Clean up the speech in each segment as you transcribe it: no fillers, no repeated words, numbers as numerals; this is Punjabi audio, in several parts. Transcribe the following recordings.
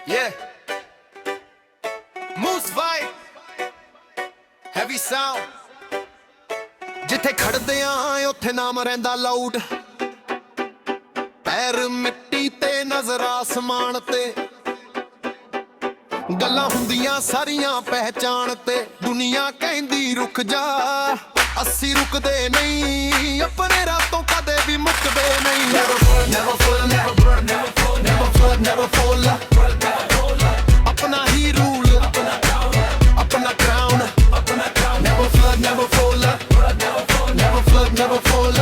Yeah. Moose vibe. Heavy sound. ਜਿੱਥੇ ਖੜਦੇ ਆਂ ਉੱਥੇ ਨਾਮ ਰਹਿੰਦਾ ਲਾਊਡ। ਪੈਰ ਮਿੱਟੀ ਤੇ ਨਜ਼ਰ ਆਸਮਾਨ ਤੇ, ਗੱਲਾਂ ਹੁੰਦੀਆਂ ਸਾਰੀਆਂ ਪਹਿਚਾਣ ਤੇ। ਦੁਨੀਆ ਕਹਿੰਦੀ ਰੁਕ ਜਾ, ਅਸੀਂ ਰੁਕਦੇ ਨਹੀਂ, ਆਪਣੇ ਰਾਤੋਂ ਕਦੇ ਵੀ ਮੁੱਕਦੇ ਨਹੀਂ। Never fall, never fall, never burn, never fall, never flood, never fall. ਆਪਣਾ ਹੀ ਰੂਲ, ਆਪਣਾ crown, never flood, never fall, never flood, never fall.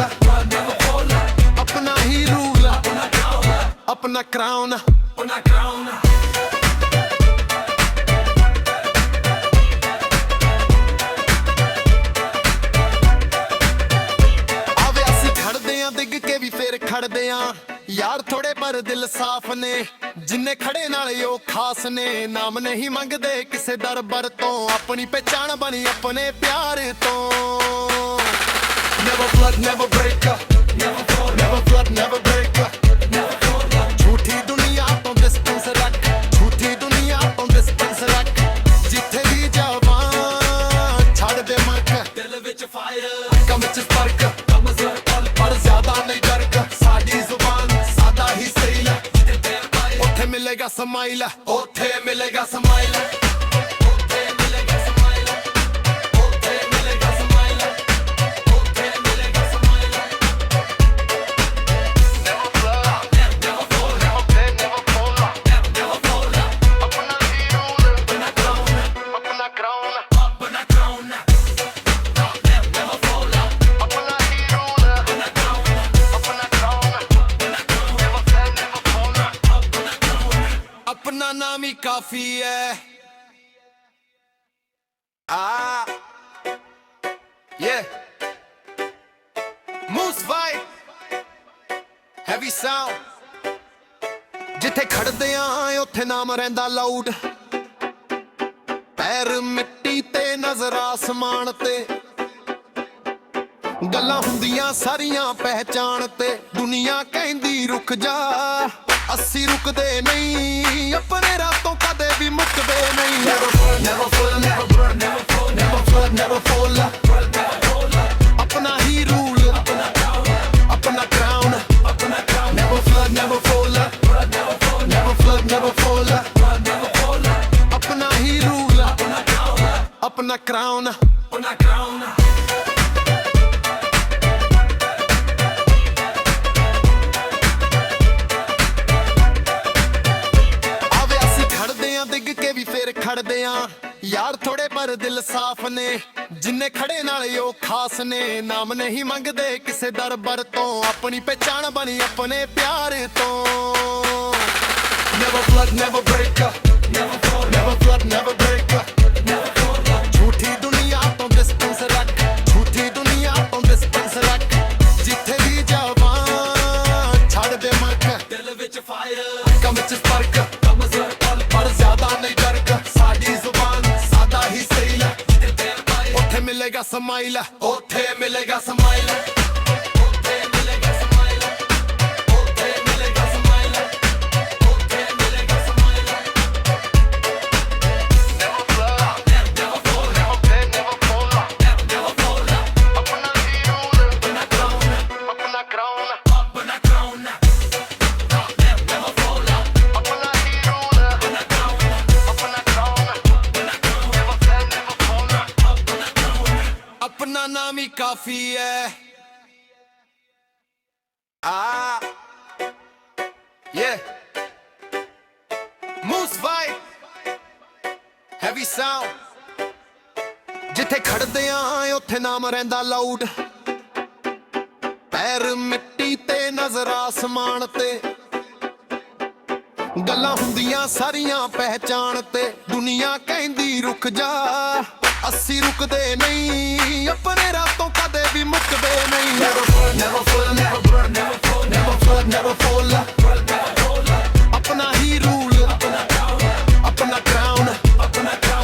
ਆਪਣਾ ਹੀ ਰੂਲ, ਆਪਣਾ crown. ਡਿੱਗ ਕੇ ਵੀ ਫੇਰ ਖੜਦੇ ਆਂ ਯਾਰ, ਥੋੜੇ ਪਰ ਦਿਲ ਸਾਫ਼ ਨੇ। ਜਿੰਨੇ ਖੜੇ ਨਾਲੇ ਉਹ ਖਾਸ ਨੇ, ਨਾਮ ਨਹੀਂ ਮੰਗਦੇ ਕਿਸੇ ਦਰਬਾਰ ਤੋਂ, ਆਪਣੀ ਪਹਿਚਾਣ ਬਣੀ ਆਪਣੇ ਪਿਆਰ ਤੋਂ। Never flood, never break, never fall, never flood, never break. ਝੂਠੀ ਦੁਨੀਆ ਤੋਂ distance ਰੱਖ, ਝੂਠੀ ਦੁਨੀਆ ਤੋਂ distance ਰੱਖ। ਜਿੱਥੇ ਵੀ ਜਾਵਾਂ ਛੱਡ ਦੇ ਮੱਕ, ਦਿਲ ਵਿੱਚ fire, ਕੰਮ ਵਿੱਚ ਫਰਕ, ਪਰ ਜ਼ਿਆਦਾ ਨਹੀਂ ਡਰਕ। ਸਾਡੀ ਜ਼ੁਬਾਨ ਸਾਦਾ ਹੀ ਸਹੀ ਹੈ, ਉੱਥੇ ਮਿਲੇਗਾ ਸਮਾਈਲ, ਉੱਥੇ ਮਿਲੇਗਾ ਸਮਾਈਲ, ਉੱਥੇ ਮਿਲੇਗਾ ਸਮਾਈਲ, ਉੱਥੇ ਮਿਲੇਗਾ ਸਮਾਈਲ, ਉੱਥੇ ਮਿਲੇਗਾ smile. Never flood, never fall, never bend, never fall, never fall. ਆਪਣਾ ਹੀ ਰੂਲ, ਆਪਣਾ crown, ਆਪਣਾ crown, ਆਪਣਾ crown. Never fall, ਆਪਣਾ ਹੀ ਰੂਲ, ਆਪਣਾ crown, ਆਪਣਾ crown. Never fail, never fall, ਆਪਣਾ crown. ਆਪਣਾ ਨਾਮ ਹੀ ਕਾਫੀ ਹੈ। Yeah. Moose vibe. Heavy sound. ਜਿੱਥੇ ਖੜਦੇ ਆਂ ਉੱਥੇ ਨਾਮ ਰਹਿੰਦਾ ਲਾਊਡ। ਪੈਰ ਮਿੱਟੀ ਤੇ ਨਜ਼ਰ ਆਸਮਾਨ ਤੇ, ਗੱਲਾਂ ਹੁੰਦੀਆਂ ਸਾਰੀਆਂ ਪਹਿਚਾਣ ਤੇ। ਦੁਨੀਆ ਕਹਿੰਦੀ ਰੁਕ ਜਾ, ਅਸੀਂ ਰੁਕਦੇ ਨਹੀਂ, ਆਪਣੇ ਰਾਤੋਂ ਕਦੇ ਵੀ ਮੁੱਕਦੇ ਨਹੀਂ। Never fall, never fall, never burn, never fall, never flood, never fall. ਆਪਣਾ ਹੀ ਰੂਲ, ਆਪਣਾ crown, never flood, never fall, never flood, never fall. ਆਪਣਾ ਹੀ ਰੂਲ, ਆਪਣਾ crown. ਆਵੇ ਅਸੀਂ ਖੜਦੇ ਆਂ ਡਿੱਗ ਕੇ ਵੀ ਫੇਰ ਖੜਦੇ ਆਂ ਯਾਰ, ਥੋੜੇ ਪਰ ਦਿਲ ਸਾਫ਼ ਨੇ। ਜਿੰਨੇ ਖੜੇ ਨਾਲੇ ਉਹ ਖਾਸ ਨੇ, ਨਾਮ ਨਹੀਂ ਮੰਗਦੇ ਕਿਸੇ ਦਰਬਾਰ ਤੋਂ, ਆਪਣੀ ਪਹਿਚਾਣ ਬਣੀ ਆਪਣੇ ਪਿਆਰ ਤੋਂ। Never flood, never break, never fall, never flood, never break. ਝੂਠੀ ਦੁਨੀਆ ਤੋਂ distance ਰੱਖ, ਝੂਠੀ ਦੁਨੀਆ ਤੋਂ distance ਰੱਖ। ਜਿੱਥੇ ਵੀ ਜਾਵਾਂ ਛੱਡ ਦੇ ਮੱਕ, ਦਿਲ ਵਿੱਚ fire, ਕੰਮ ਵਿੱਚ ਫਰਕ, ਪਰ ਜ਼ਿਆਦਾ ਨਹੀਂ ਡਰਕ। ਸਾਡੀ ਜ਼ੁਬਾਨ ਸਾਦਾ ਹੀ ਸਹੀ ਹੈ, ਉੱਥੇ ਮਿਲੇਗਾ ਸਮਾਈਲ, ਉੱਥੇ ਮਿਲੇਗਾ ਸਮਾਈਲ, ਉੱਥੇ ਮਿਲੇਗਾ ਸਮਾਈਲ, ਉੱਥੇ ਮਿਲੇਗਾ ਸਮਾਈਲ, ਉੱਥੇ ਮਿਲੇਗਾ smile. Never flood, never fall, never bend, never fall, never fall. ਆਪਣਾ ਹੀ ਰੂਲ, ਆਪਣਾ crown, ਆਪਣਾ crown, ਆਪਣਾ crown. Never fall, ਆਪਣਾ ਹੀ ਰੂਲ, ਆਪਣਾ crown, ਆਪਣਾ crown. Never fail, never fall, ਆਪਣਾ crown. ਆਪਣਾ ਨਾਮ ਹੀ ਕਾਫੀ ਹੈ। Yeah. Moose vibe. Heavy sound. ਜਿੱਥੇ ਖੜਦੇ ਆਂ ਉੱਥੇ ਨਾਮ ਰਹਿੰਦਾ ਲਾਊਡ। ਪੈਰ ਮਿੱਟੀ ਤੇ ਨਜ਼ਰ ਆਸਮਾਨ ਤੇ, ਗੱਲਾਂ ਹੁੰਦੀਆਂ ਸਾਰੀਆਂ ਪਹਿਚਾਣ ਤੇ। ਦੁਨੀਆ ਕਹਿੰਦੀ ਰੁਕ ਜਾ, ਅਸੀਂ ਰੁਕਦੇ ਨਹੀਂ, ਆਪਣੇ ਰਾਤੋਂ ਕਦੇ ਵੀ ਮੁੱਕਦੇ ਨਹੀਂ। Never fall, never fall, never burn, never fall, never flood, never fall. ਆਪਣਾ ਹੀ ਰੂਲ, ਆਪਣਾ crown,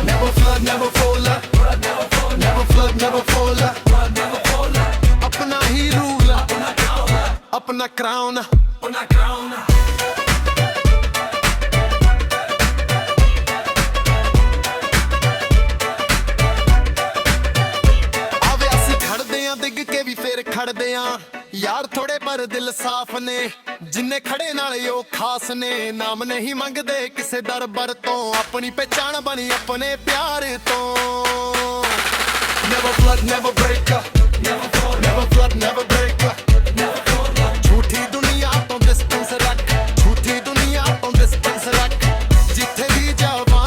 never flood, never fall, never flood, never fall. ਆਪਣਾ ਹੀ ਰੂਲ, ਆਪਣਾ crown. ਪਰ ਦਿਲ ਸਾਫ਼ ਨੇ ਜਿੰਨੇ ਖੜੇ ਨਾਲੇ ਉਹ ਖਾਸ ਨੇ ਨਾਮ ਨਹੀਂ ਮੰਗਦੇ ਕਿਸੇ ਦਰਬਾਰ ਤੋਂ ਆਪਣੀ ਪਹਿਚਾਣ ਬਣੀ ਆਪਣੇ ਪਿਆਰ ਤੋਂ Never flood, never break up. Never flood, never break up. ਝੂਠੀ ਦੁਨੀਆ ਤੋਂ distance ਰੱਖ ਝੂਠੀ ਦੁਨੀਆ ਤੋਂ distance ਰੱਖ ਜਿੱਥੇ ਵੀ ਜਾਵਾਂ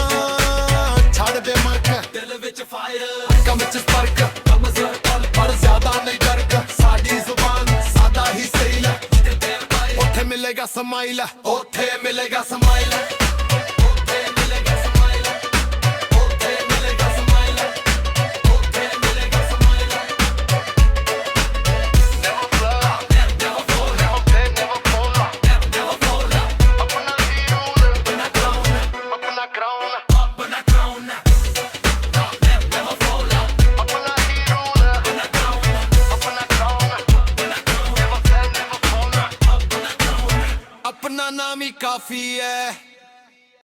ਛੱਡ ਦੇ ਮਰਕ ਦਿਲ ਵਿੱਚ ਫਾਇਰ ਕੰਮ ਵਿੱਚ ਸਪਰਕ ਕੰਮ ਜ਼ਰ ਪਰ ਜ਼ਿਆਦਾ ਨਹੀਂ ਡਰਕ ਸਾਡੀ ਜ਼ੁਬਾਨ ਸਾਦਾ ਹੀ ਸਹੀ ਹੈ ਉੱਥੇ ਮਿਲੇਗਾ ਸਮਾਈਲ ਉੱਥੇ ਮਿਲੇਗਾ ਸਮਾਈਲ अपना नाम ही काफी है